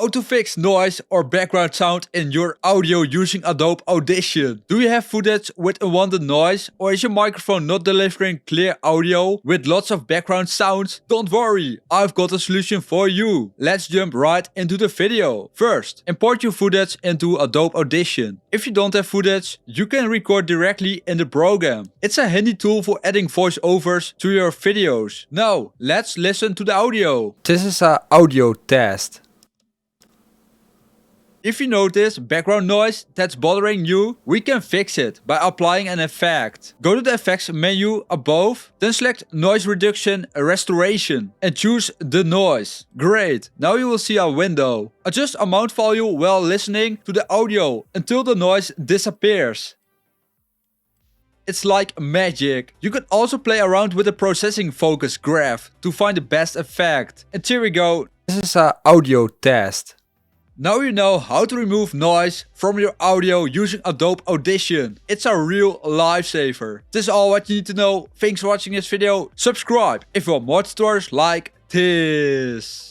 How to fix noise or background sound in your audio using Adobe Audition. Do you have footage with unwanted noise, or is your microphone not delivering clear audio with lots of background sounds? Don't worry, I've got a solution for you. Let's jump right into the video. First, import your footage into Adobe Audition. If you don't have footage, you can record directly in the program. It's a handy tool for adding voiceovers to your videos. Now, let's listen to the audio. This is an audio test. If you notice background noise that's bothering you, we can fix it by applying an effect. Go to the effects menu above, then select noise reduction restoration and choose the noise. Great, now you will see a window. Adjust amount value while listening to the audio until the noise disappears. It's like magic. You can also play around with the processing focus graph to find the best effect. And here we go. This is an audio test. Now you know how to remove noise from your audio using Adobe Audition. It's a real lifesaver. This is all what you need to know. Thanks for watching this video. Subscribe if you want more tutorials like this.